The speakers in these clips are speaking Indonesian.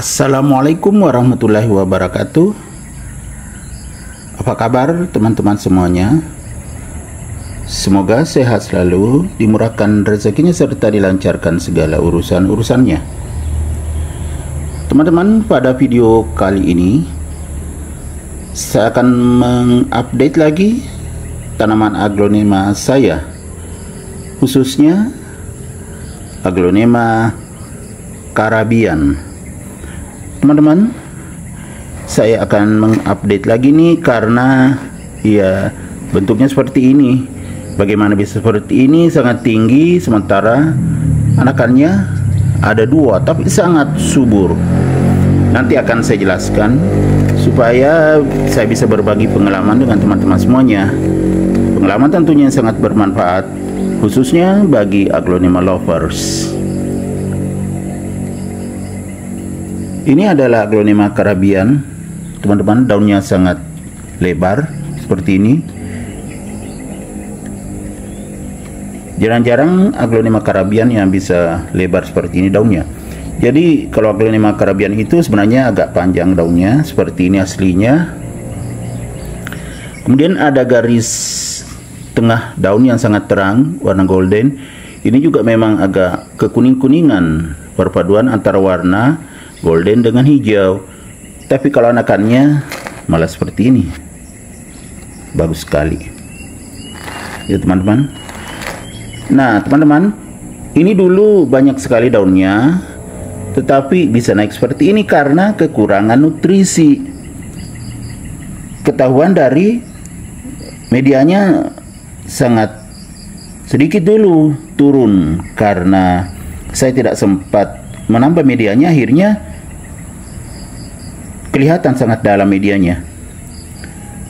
Assalamualaikum warahmatullahi wabarakatuh. Apa kabar teman-teman semuanya? Semoga sehat selalu, dimurahkan rezekinya serta dilancarkan segala urusan-urusannya. Teman-teman, pada video kali ini saya akan mengupdate lagi tanaman aglonema saya, khususnya aglonema Caribbean. Teman-teman, saya akan mengupdate lagi nih karena ya bentuknya seperti ini. Bagaimana bisa seperti ini? Sangat tinggi, sementara anakannya ada dua tapi sangat subur. Nanti akan saya jelaskan supaya saya bisa berbagi pengalaman dengan teman-teman semuanya. Pengalaman tentunya sangat bermanfaat, khususnya bagi aglonema lovers. Ini adalah aglonema Caribbean, teman-teman. Daunnya sangat lebar seperti ini. Jarang-jarang aglonema Caribbean yang bisa lebar seperti ini daunnya. Jadi kalau aglonema Caribbean itu sebenarnya agak panjang daunnya, seperti ini aslinya. Kemudian ada garis tengah daun yang sangat terang, warna golden. Ini juga memang agak kekuning-kuningan, perpaduan antara warna golden dengan hijau. Tapi kalau anakannya malah seperti ini, bagus sekali ya teman-teman. Nah teman-teman, ini dulu banyak sekali daunnya, tetapi bisa naik seperti ini karena kekurangan nutrisi. Ketahuan dari medianya sangat sedikit dulu turun karena saya tidak sempat menambah medianya, akhirnya kelihatan sangat dalam medianya.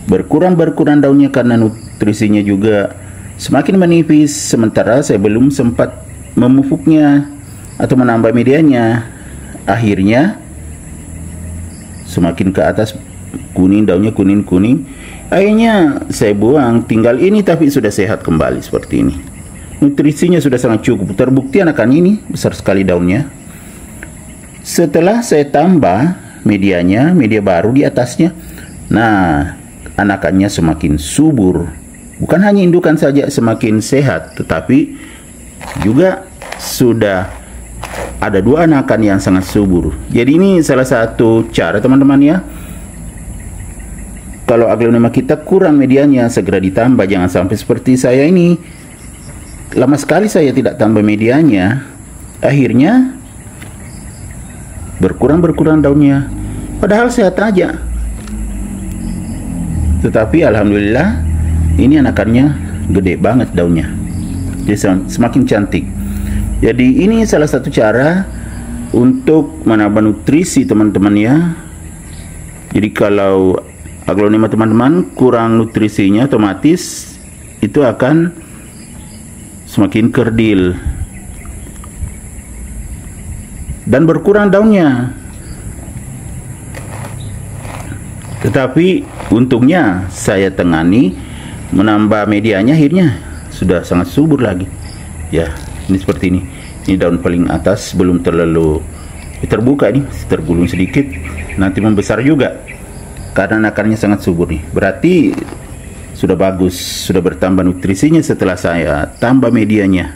Berkurang daunnya karena nutrisinya juga semakin menipis, sementara saya belum sempat memupuknya atau menambah medianya. Akhirnya semakin ke atas kuning, daunnya kuning-kuning. Akhirnya saya buang, tinggal ini tapi sudah sehat kembali seperti ini. Nutrisinya sudah sangat cukup, terbukti anakan ini besar sekali daunnya. Setelah saya tambah medianya, media baru di atasnya, nah anakannya semakin subur. Bukan hanya indukan saja semakin sehat, tetapi juga sudah ada dua anakan yang sangat subur. Jadi ini salah satu cara teman-teman ya. Kalau aglonema kita kurang medianya, segera ditambah. Jangan sampai seperti saya ini, lama sekali saya tidak tambah medianya, akhirnya berkurang daunnya, padahal sehat aja. Tetapi alhamdulillah ini anakannya gede banget daunnya, jadi semakin cantik. Jadi ini salah satu cara untuk menambah nutrisi teman-teman ya. Jadi kalau aglonema teman-teman kurang nutrisinya, otomatis itu akan semakin kerdil dan berkurang daunnya. Tetapi untungnya saya tengani menambah medianya, akhirnya sudah sangat subur lagi ya. Ini seperti ini. Ini daun paling atas belum terlalu terbuka, ini tergulung sedikit, nanti membesar juga karena akarnya sangat subur nih. Berarti sudah bagus, sudah bertambah nutrisinya setelah saya tambah medianya.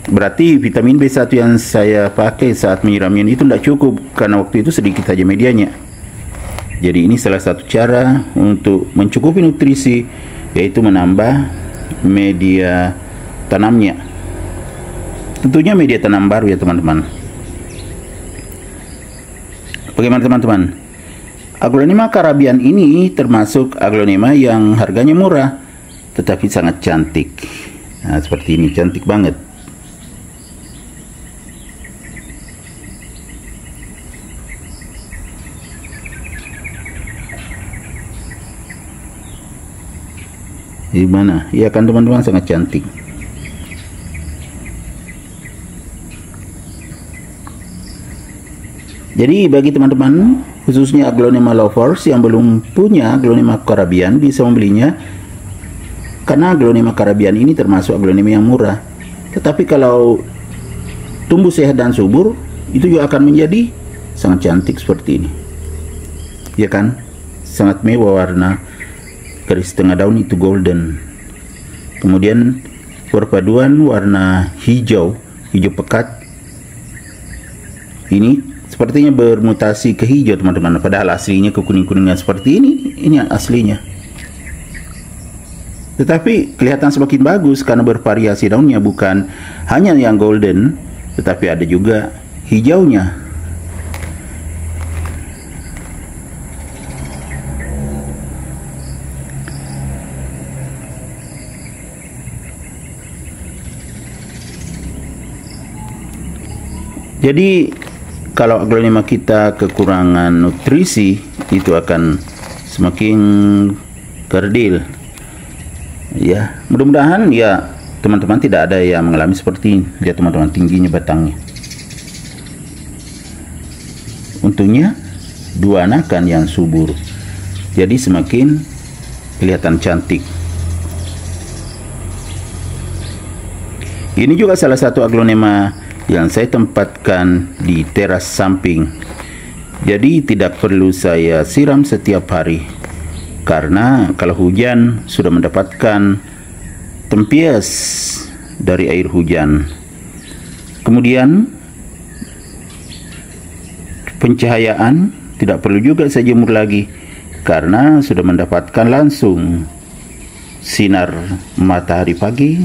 Berarti vitamin B1 yang saya pakai saat menyiramnya itu tidak cukup karena waktu itu sedikit saja medianya. Jadi ini salah satu cara untuk mencukupi nutrisi, yaitu menambah media tanamnya. Tentunya media tanam baru ya teman-teman. Bagaimana teman-teman? Aglonema Caribbean ini termasuk aglonema yang harganya murah tetapi sangat cantik. Nah seperti ini, cantik banget. Gimana? Iya kan teman-teman, sangat cantik. Jadi bagi teman-teman khususnya aglonema lovers yang belum punya aglonema Caribbean bisa membelinya, karena aglonema Caribbean ini termasuk aglonema yang murah. Tetapi kalau tumbuh sehat dan subur, itu juga akan menjadi sangat cantik seperti ini, ya kan? Sangat mewah warna, garis tengah daun itu golden. Kemudian perpaduan warna hijau pekat ini sepertinya bermutasi ke hijau teman-teman, padahal aslinya ke kuning-kuningan seperti ini aslinya. Tetapi kelihatan semakin bagus karena bervariasi daunnya, bukan hanya yang golden tetapi ada juga hijaunya. Jadi kalau aglonema kita kekurangan nutrisi, itu akan semakin kerdil. Ya, mudah-mudahan ya teman-teman tidak ada yang mengalami seperti ini. Lihat teman-teman, tingginya batangnya. Untungnya dua anakan yang subur, jadi semakin kelihatan cantik. Ini juga salah satu aglonema yang saya tempatkan di teras samping. Jadi tidak perlu saya siram setiap hari, karena kalau hujan sudah mendapatkan tempias dari air hujan. Kemudian pencahayaan tidak perlu juga saya jemur lagi, karena sudah mendapatkan langsung sinar matahari pagi,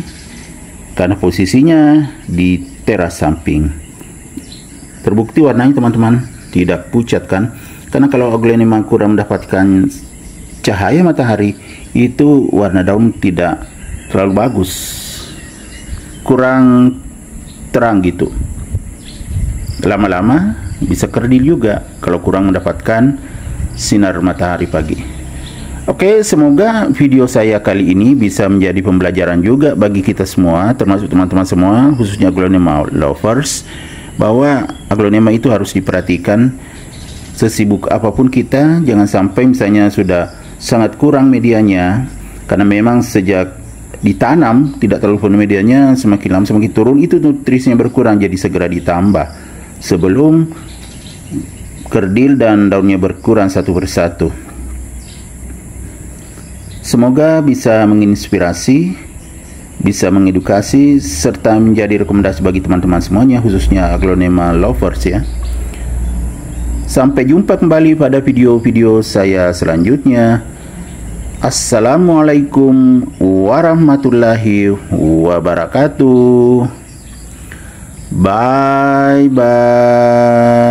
karena posisinya di teras samping. Terbukti warnanya teman-teman tidak pucat kan? Karena kalau aglonema kurang mendapatkan cahaya matahari, itu warna daun tidak terlalu bagus, kurang terang gitu. Lama-lama bisa kerdil juga kalau kurang mendapatkan sinar matahari pagi. Oke, semoga video saya kali ini bisa menjadi pembelajaran juga bagi kita semua, termasuk teman-teman semua, khususnya aglonema lovers, bahwa aglonema itu harus diperhatikan. Sesibuk apapun kita, jangan sampai misalnya sudah sangat kurang medianya, karena memang sejak ditanam tidak terlalu penuh medianya, semakin lama semakin turun, itu nutrisinya berkurang. Jadi segera ditambah sebelum kerdil dan daunnya berkurang satu persatu. Semoga bisa menginspirasi, bisa mengedukasi, serta menjadi rekomendasi bagi teman-teman semuanya, khususnya aglonema lovers ya. Sampai jumpa kembali pada video-video saya selanjutnya. Assalamualaikum warahmatullahi wabarakatuh. Bye bye.